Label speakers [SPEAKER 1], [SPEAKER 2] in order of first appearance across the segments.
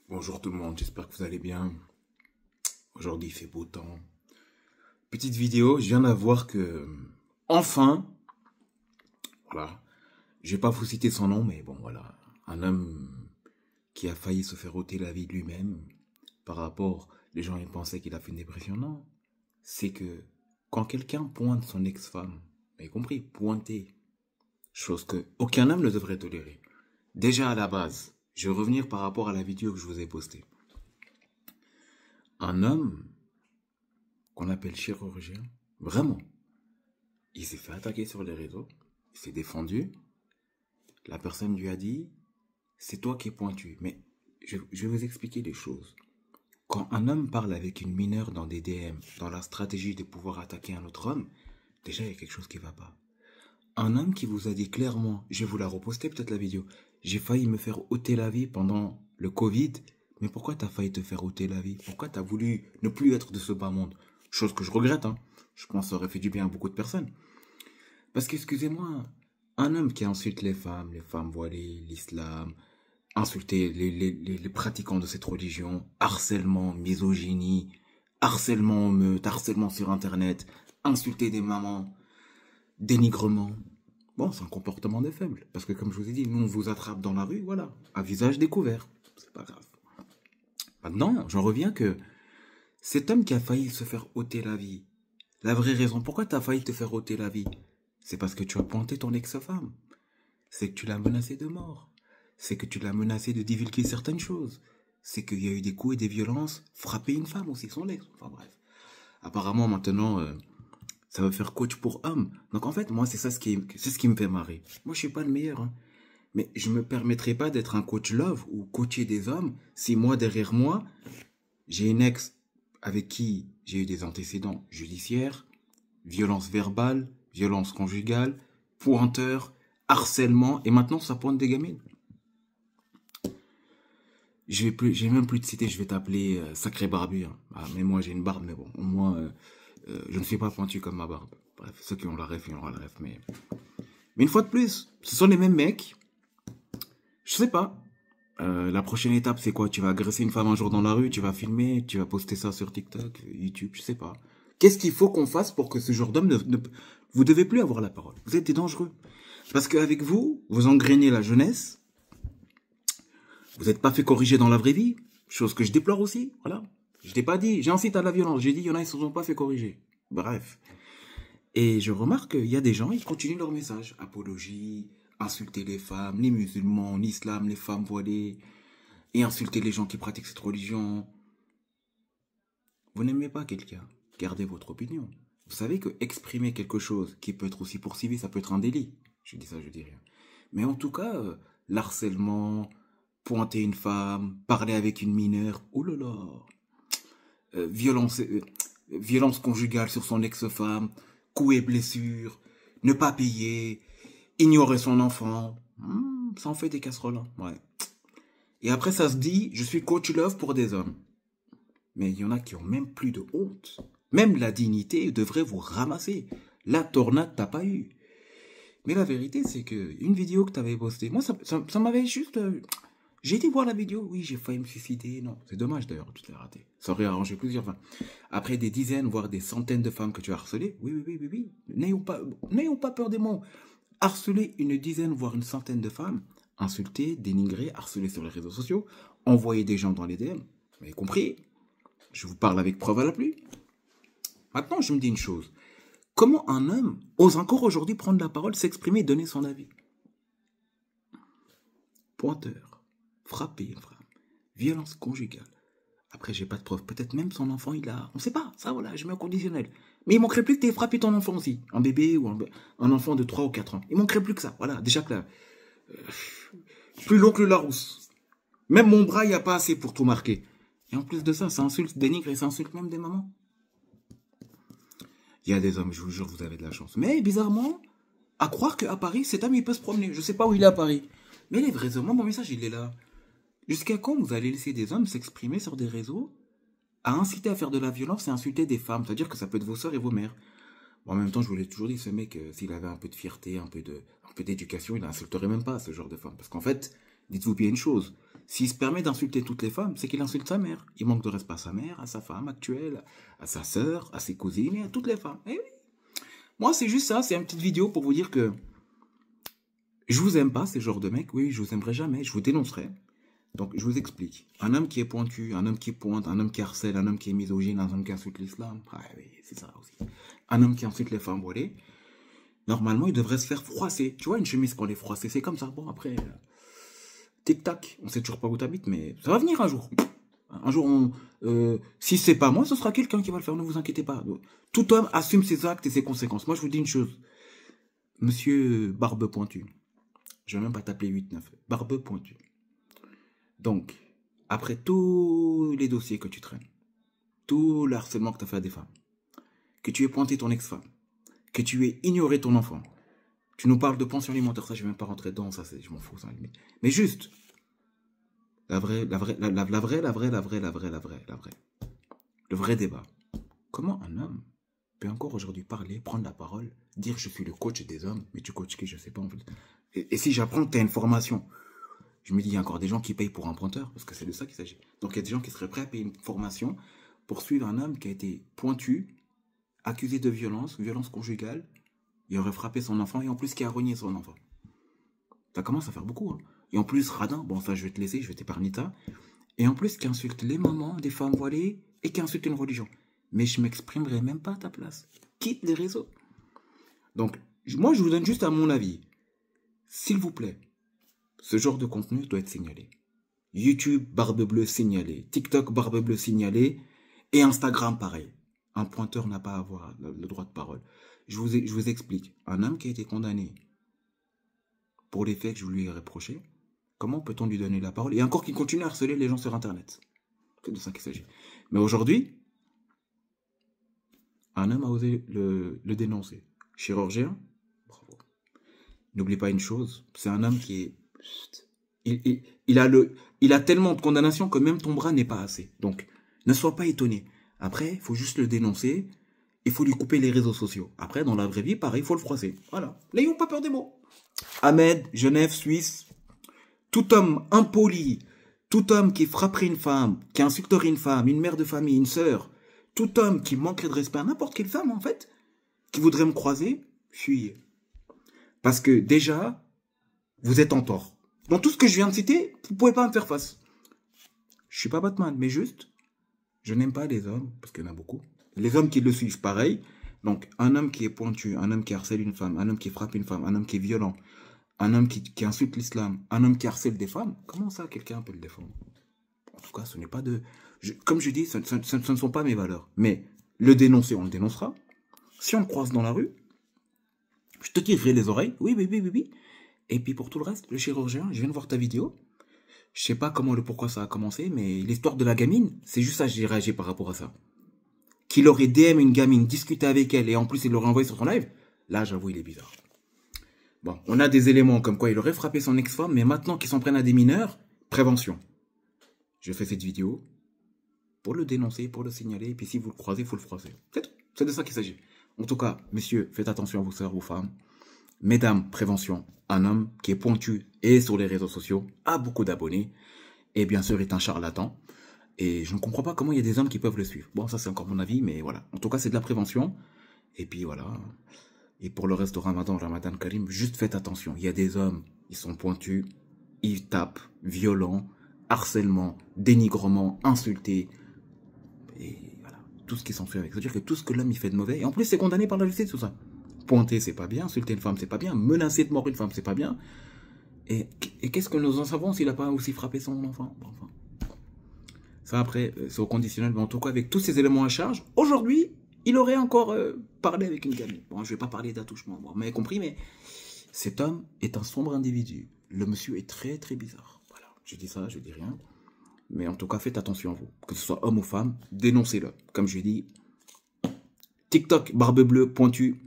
[SPEAKER 1] Bonjour tout le monde, j'espère que vous allez bien. Aujourd'hui il fait beau temps. Petite vidéo, je viens d'avoir que... Enfin, voilà, je vais pas vous citer son nom, mais bon voilà. Un homme qui a failli se faire ôter la vie de lui-même par rapport... Les gens ils pensaient qu'il a fait une dépression, non. C'est que quand quelqu'un pointe son ex-femme, vous avez compris, pointer, chose que aucun homme ne devrait tolérer. Déjà à la base, je vais revenir par rapport à la vidéo que je vous ai postée. Un homme qu'on appelle chirurgien, vraiment, il s'est fait attaquer sur les réseaux, il s'est défendu, la personne lui a dit, c'est toi qui es pointu. Mais je vais vous expliquer les choses. Quand un homme parle avec une mineure dans des DM, dans la stratégie de pouvoir attaquer un autre homme, déjà il y a quelque chose qui ne va pas. Un homme qui vous a dit clairement, je vais vous la reposter peut-être la vidéo, j'ai failli me faire ôter la vie pendant le Covid, mais pourquoi t'as failli te faire ôter la vie? Pourquoi t'as voulu ne plus être de ce bas monde? Chose que je regrette, hein. Je pense que ça aurait fait du bien à beaucoup de personnes. Parce qu'excusez-moi, un homme qui insulte les femmes voilées, l'islam, insulter les pratiquants de cette religion, harcèlement, misogynie, harcèlement en meute, harcèlement sur internet, insulter des mamans, dénigrement. Bon, c'est un comportement de faible. Parce que comme je vous ai dit, nous on vous attrape dans la rue, voilà, à visage découvert. C'est pas grave. Maintenant, j'en reviens que cet homme qui a failli se faire ôter la vie, la vraie raison, pourquoi tu as failli te faire ôter la vie? C'est parce que tu as pointé ton ex-femme. C'est que tu l'as menacé de mort. C'est que tu l'as menacé de divulguer certaines choses. C'est qu'il y a eu des coups et des violences, frapper une femme aussi, son ex. Enfin bref. Apparemment maintenant, ça veut faire coach pour hommes. Donc en fait, moi c'est ce qui me fait marrer. Moi je suis pas le meilleur, hein. Mais je me permettrai pas d'être un coach love ou coacher des hommes si moi derrière moi, j'ai une ex avec qui j'ai eu des antécédents judiciaires, violence verbale, violence conjugale, pointeur, harcèlement, et maintenant ça pointe des gamines. J'ai même plus de citer, je vais t'appeler sacré barbu, hein. Ah, mais moi j'ai une barbe, mais bon, au moins, je ne suis pas pointu comme ma barbe. Bref, ceux qui ont la ref, ils auront la ref, mais une fois de plus, ce sont les mêmes mecs, je sais pas. La prochaine étape, c'est quoi? Tu vas agresser une femme un jour dans la rue, tu vas filmer, tu vas poster ça sur TikTok, YouTube, je sais pas. Qu'est-ce qu'il faut qu'on fasse pour que ce genre d'homme Vous devez plus avoir la parole. Vous êtes des dangereux. Parce qu'avec vous, vous engrainez la jeunesse. Vous n'êtes pas fait corriger dans la vraie vie. Chose que je déplore aussi. Voilà. Je t'ai pas dit, j'incite à la violence. J'ai dit, il y en a, ils ne se sont pas fait corriger. Bref. Et je remarque qu'il y a des gens, ils continuent leur message. Apologie, insulter les femmes, les musulmans, l'islam, les femmes voilées, et insulter les gens qui pratiquent cette religion. Vous n'aimez pas quelqu'un, gardez votre opinion. Vous savez que exprimer quelque chose qui peut être aussi poursuivi, ça peut être un délit. Je dis ça, je dis rien. Mais en tout cas, l'harcèlement, pointer une femme, parler avec une mineure, oh là là, violence conjugale sur son ex-femme, coups et blessures, ne pas payer, ignorer son enfant, ça en fait des casseroles, hein. Ouais. Et après ça se dit, je suis coach love pour des hommes. Mais il y en a qui ont même plus de honte. Même la dignité devrait vous ramasser. La tornade t'as pas eu. Mais la vérité, c'est que une vidéo que tu avais postée, moi, ça m'avait juste... J'ai été voir la vidéo, oui, j'ai failli me suicider. Non, c'est dommage d'ailleurs, tu t'es raté. Ça aurait arrangé plusieurs femmes. Après des dizaines, voire des centaines de femmes que tu as harcelées, oui. N'ayons pas peur des mots. Harceler une dizaine, voire une centaine de femmes, insulter, dénigrer, harceler sur les réseaux sociaux, envoyer des gens dans les DM. Vous avez compris? Je vous parle avec preuve à la pluie. Maintenant, je me dis une chose. Comment un homme ose encore aujourd'hui prendre la parole, s'exprimer et donner son avis? Pointeur, frapper une femme, violence conjugale. Après, j'ai pas de preuve. Peut-être même son enfant, il a... On sait pas, ça voilà, je mets au conditionnel. Mais il manquerait plus que tu aies frappé ton enfant aussi. Un bébé ou un enfant de 3 ou 4 ans. Il manquerait plus que ça. Voilà, déjà que là... plus long que le Larousse. Même mon bras, il n'y a pas assez pour tout marquer. Et en plus de ça, ça insulte, dénigre et ça insulte même des mamans. Il y a des hommes, je vous jure, vous avez de la chance. Mais bizarrement, à croire qu'à Paris, cet homme, il peut se promener. Je sais pas où il est à Paris. Mais les vrais hommes, moi, mon message, il est là. Jusqu'à quand vous allez laisser des hommes s'exprimer sur des réseaux, à inciter à faire de la violence et insulter des femmes? C'est-à-dire que ça peut être vos sœurs et vos mères. Bon, en même temps, je vous l'ai toujours dit, ce mec, s'il avait un peu de fierté, un peu d'éducation, il n'insulterait même pas ce genre de femme. Parce qu'en fait, Dites-vous bien une chose. S'il se permet d'insulter toutes les femmes, c'est qu'il insulte sa mère. Il manque de respect à sa mère, à sa femme actuelle, à sa sœur, à ses cousines et à toutes les femmes. Eh oui. Moi, c'est juste ça. C'est une petite vidéo pour vous dire que je vous aime pas, ces genres de mecs. Oui, je vous aimerai jamais. Je vous dénoncerai. Donc, je vous explique. Un homme qui est pointu, un homme qui pointe, un homme qui harcèle, un homme qui est misogyne, un homme qui insulte l'islam. Ah oui, c'est ça aussi. Un homme qui insulte les femmes, vous voyez. Normalement, il devrait se faire froisser. Tu vois, une chemise qu'on les froisser, c'est comme ça. Bon, après, tic-tac, on sait toujours pas où t'habites, mais ça va venir un jour. Un jour, si c'est pas moi, ce sera quelqu'un qui va le faire, ne vous inquiétez pas. Tout homme assume ses actes et ses conséquences. Moi, je vous dis une chose. Monsieur Barbe Pointu, je vais même pas t'appeler 8-9, Barbe Pointu. Donc, après tous les dossiers que tu traînes, tout le harcèlement que tu as fait à des femmes, que tu aies pointé ton ex-femme, que tu aies ignoré ton enfant, tu nous parles de pension alimentaire, ça je vais même pas rentrer dedans, ça je m'en fous, ça, mais juste, le vrai débat. Comment un homme peut encore aujourd'hui parler, prendre la parole, dire je suis le coach des hommes, mais tu coaches qui, je sais pas en fait. Et si j'apprends que tu as une formation, je me dis, il y a encore des gens qui payent pour un pointeur, parce que c'est de ça qu'il s'agit. Donc il y a des gens qui seraient prêts à payer une formation pour suivre un homme qui a été pointu, accusé de violence, violence conjugale, il aurait frappé son enfant, et en plus qui a renié son enfant. Ça commence à faire beaucoup, hein. Et en plus, radin, bon ça je vais te laisser, je vais t'épargner ça. Et en plus qui insulte les mamans des femmes voilées, et qui insulte une religion. Mais je m'exprimerai même pas à ta place. Quitte les réseaux. Donc, moi je vous donne juste à mon avis. S'il vous plaît, ce genre de contenu doit être signalé. YouTube, barbe bleue signalé. TikTok, barbe bleue signalé. Et Instagram, pareil. Un pointeur n'a pas à avoir le droit de parole. Je vous explique. Un homme qui a été condamné pour les faits que je lui ai reprochés, comment peut-on lui donner la parole? Et encore qu'il continue à harceler les gens sur Internet. C'est de ça qu'il s'agit. Mais aujourd'hui, un homme a osé le dénoncer. Chirurgien, bravo. N'oublie pas une chose, c'est un homme qui est... Il a tellement de condamnations que même ton bras n'est pas assez. Donc, ne sois pas étonné. Après, il faut juste le dénoncer. Il faut lui couper les réseaux sociaux. Après, dans la vraie vie, pareil, il faut le froisser. Voilà. N'ayons pas peur des mots. Ahmed, Genève, Suisse. Tout homme impoli, tout homme qui frapperait une femme, qui insulterait une femme, une mère de famille, une sœur, tout homme qui manquerait de respect à n'importe quelle femme, en fait, qui voudrait me croiser, fuyez. Parce que déjà, vous êtes en tort. Dans tout ce que je viens de citer, vous ne pouvez pas me faire face. Je suis pas Batman, mais juste, je n'aime pas les hommes, parce qu'il y en a beaucoup. Les hommes qui le suivent, pareil. Donc, un homme qui est pointu, un homme qui harcèle une femme, un homme qui frappe une femme, un homme qui est violent, un homme qui insulte l'islam, un homme qui harcèle des femmes, comment ça, quelqu'un peut le défendre? En tout cas, ce n'est pas de... comme je dis, ce ne sont pas mes valeurs. Mais le dénoncer, on le dénoncera. Si on le croise dans la rue, je te tirerai les oreilles. Oui, oui, oui, oui, oui. Et puis pour tout le reste, le chirurgien, je viens de voir ta vidéo. Je sais pas comment, pourquoi ça a commencé, mais l'histoire de la gamine, c'est juste ça que j'ai réagi par rapport à ça. Qu'il aurait DM une gamine, discuté avec elle, et en plus il l'aurait envoyé sur son live, là j'avoue il est bizarre. Bon, on a des éléments comme quoi il aurait frappé son ex-femme, mais maintenant qu'ils s'en prennent à des mineurs, prévention. Je fais cette vidéo pour le dénoncer, pour le signaler, et puis si vous le croisez, il faut le froisser. C'est tout, c'est de ça qu'il s'agit. En tout cas, messieurs, faites attention à vos sœurs, vos femmes. Mesdames, prévention, un homme qui est pointu et sur les réseaux sociaux, a beaucoup d'abonnés, et bien sûr est un charlatan. Et je ne comprends pas comment il y a des hommes qui peuvent le suivre. Bon, ça c'est encore mon avis, mais voilà. En tout cas, c'est de la prévention. Et puis voilà. Et pour le reste de Ramadan, Ramadan Karim, juste faites attention. Il y a des hommes, ils sont pointus, ils tapent, violents, harcèlement, dénigrement, insultés. Et voilà, tout ce qui s'ensuit avec. C'est-à-dire que tout ce que l'homme il fait de mauvais, et en plus c'est condamné par la justice, tout ça. Pointer, c'est pas bien. Insulter une femme, c'est pas bien. Menacer de mort une femme, c'est pas bien. Et qu'est-ce que nous en savons s'il n'a pas aussi frappé son enfant? Bon, enfin. Ça, après, c'est au conditionnel. Mais en tout cas, avec tous ces éléments à charge, aujourd'hui, il aurait encore parlé avec une gamine. Bon, je ne vais pas parler d'attouchement, bon, vous m'avez compris, mais cet homme est un sombre individu. Le monsieur est très, très bizarre. Voilà, je dis ça, je dis rien. Mais en tout cas, faites attention à vous. Que ce soit homme ou femme, dénoncez-le. Comme je dis, TikTok, barbe bleue, pointu,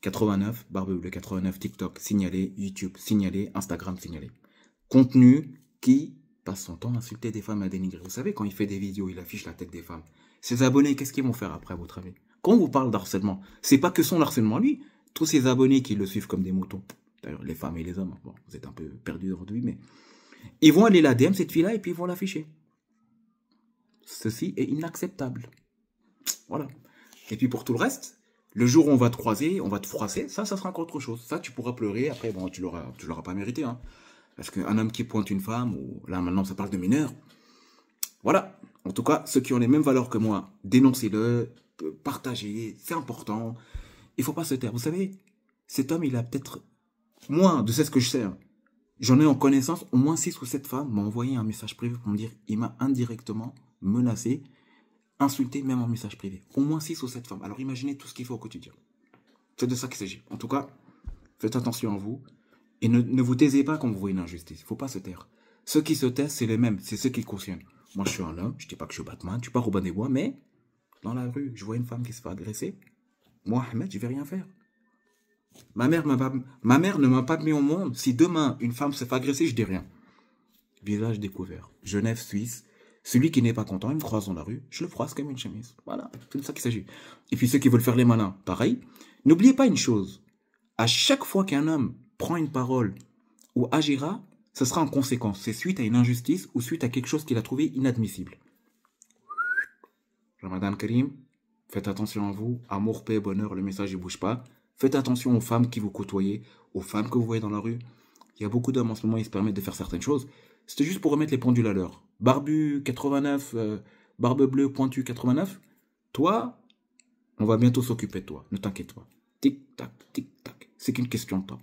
[SPEAKER 1] 89, barbe bleue, 89, TikTok, signalé, YouTube, signalé, Instagram, signalé. Contenu qui passe son temps à insulter des femmes, à dénigrer. Vous savez, quand il fait des vidéos, il affiche la tête des femmes. Ses abonnés, qu'est-ce qu'ils vont faire après, à votre avis? Quand on vous parle d'harcèlement, c'est pas que son harcèlement lui. Tous ses abonnés qui le suivent comme des moutons. D'ailleurs, les femmes et les hommes, bon, vous êtes un peu perdus aujourd'hui, mais Ils vont aller la DM, cette fille-là, et puis ils vont l'afficher. Ceci est inacceptable. Voilà. Et puis pour tout le reste, le jour où on va te croiser, on va te froisser, ça sera encore autre chose. Ça, tu pourras pleurer. Après, bon, tu l'auras pas mérité. Hein. Parce qu'un homme qui pointe une femme, ou là maintenant ça parle de mineurs, voilà. En tout cas, ceux qui ont les mêmes valeurs que moi, dénoncez-le, partagez, c'est important. Il faut pas se taire. Vous savez, cet homme, il a peut-être, moi, de ce que je sais, hein, j'en ai en connaissance, au moins 6 ou 7 femmes m'ont envoyé un message privé pour me dire, il m'a indirectement menacé, insulté, même en message privé. Au moins 6 ou 7 femmes. Alors imaginez tout ce qu'il faut au quotidien. C'est de ça qu'il s'agit. En tout cas, faites attention à vous. Et ne vous taisez pas quand vous voyez une injustice. Il ne faut pas se taire. Ceux qui se taisent, c'est les mêmes. C'est ceux qui cautionnent. Moi, je suis un homme. Je ne dis pas que je suis Batman. Je ne suis pas Robin des Bois. Mais dans la rue, je vois une femme qui se fait agresser. Moi, Ahmed, je ne vais rien faire. Ma mère ne m'a pas mis au monde. Si demain, une femme se fait agresser, je dis rien. Visage découvert. Genève, Suisse. Celui qui n'est pas content, il me croise dans la rue. Je le froisse comme une chemise. Voilà. C'est de ça qu'il s'agit. Et puis ceux qui veulent faire les malins, pareil. N'oubliez pas une chose. À chaque fois qu'un homme prend une parole ou agira, ce sera en conséquence. C'est suite à une injustice ou suite à quelque chose qu'il a trouvé inadmissible. Ramadan Karim, faites attention à vous. Amour, paix, bonheur, le message ne bouge pas. Faites attention aux femmes qui vous côtoyez, aux femmes que vous voyez dans la rue. Il y a beaucoup d'hommes en ce moment, ils se permettent de faire certaines choses. C'était juste pour remettre les pendules à l'heure. Barbu 89, barbe bleue pointu 89. Toi, on va bientôt s'occuper de toi. Ne t'inquiète pas. Tic-tac, tic-tac. C'est qu'une question de temps.